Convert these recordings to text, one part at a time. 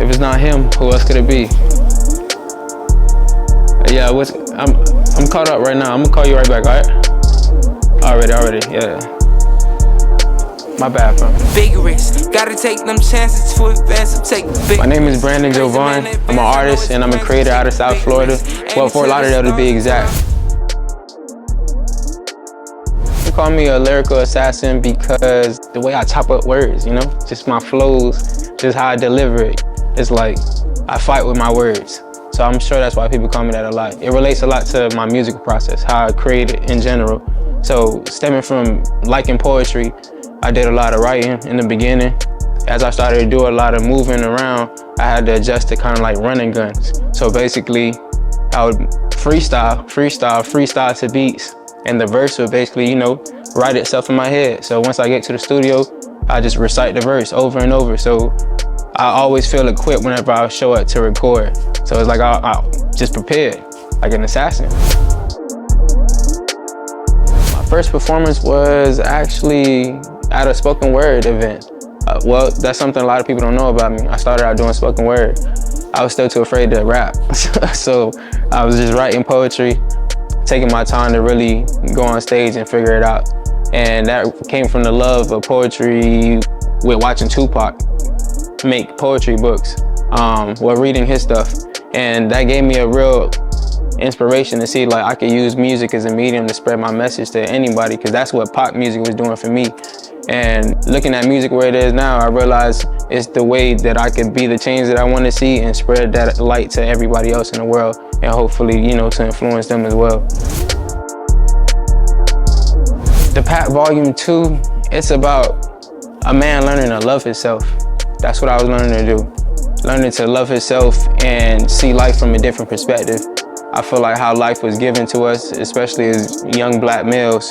If it's not him, who else could it be? Yeah, I'm caught up right now. I'm gonna call you right back, all right? Already, yeah. My bad, bro. Vigorous, gotta take them chances to advance and take big. My name is Brandon Jovan. I'm an artist and I'm a creator out of South Florida. Well, Fort Lauderdale to be exact. They call me a lyrical assassin because the way I chop up words, you know? Just my flows, just how I deliver it. It's like, I fight with my words. So I'm sure that's why people call me that a lot. It relates a lot to my musical process, how I create it in general. So stemming from liking poetry, I did a lot of writing in the beginning. As I started to do a lot of moving around, I had to adjust to kind of like running guns. So basically, I would freestyle to beats. And the verse would basically, you know, write itself in my head. So once I get to the studio, I just recite the verse over and over. So I always feel equipped whenever I show up to record. So it's like I just prepared, like an assassin. My first performance was actually at a spoken word event. Well, that's something a lot of people don't know about me. I started out doing spoken word. I was still too afraid to rap. So I was just writing poetry, taking my time to really go on stage and figure it out. And that came from the love of poetry with watching Tupac make poetry books, while reading his stuff. And that gave me a real inspiration to see like I could use music as a medium to spread my message to anybody, because that's what pop music was doing for me. And looking at music where it is now, I realized it's the way that I could be the change that I want to see and spread that light to everybody else in the world, and hopefully, you know, to influence them as well. The Pack Volume 2, it's about a man learning to love himself. That's what I was learning to do. Learning to love himself and see life from a different perspective. I feel like how life was given to us, especially as young black males,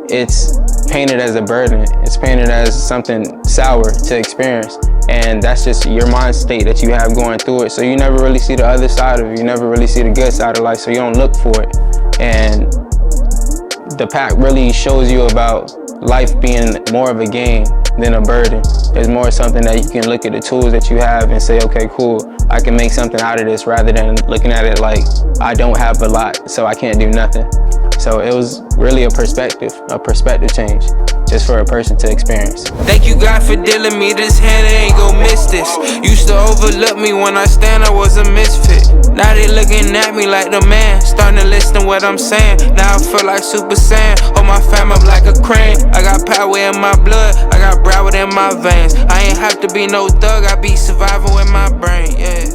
it's painted as a burden. It's painted as something sour to experience. And that's just your mind state that you have going through it. So you never really see the other side of it. You never really see the good side of life, so you don't look for it. And the Pack really shows you about life being more of a game than a burden. It's more something that you can look at the tools that you have and say, okay, cool, I can make something out of this, rather than looking at it like I don't have a lot, so I can't do nothing. So it was really a perspective change, just for a person to experience. Thank you God for dealing me this hand, I ain't gon' miss this. Used to overlook me when I stand, I was a misfit. Now they looking at me like the man, starting to listen what I'm saying. Now I feel like Super Saiyan, hold my fam up like a crane. I got power in my blood, I got Broward in my veins. I ain't have to be no thug, I be survival in my brain, yeah.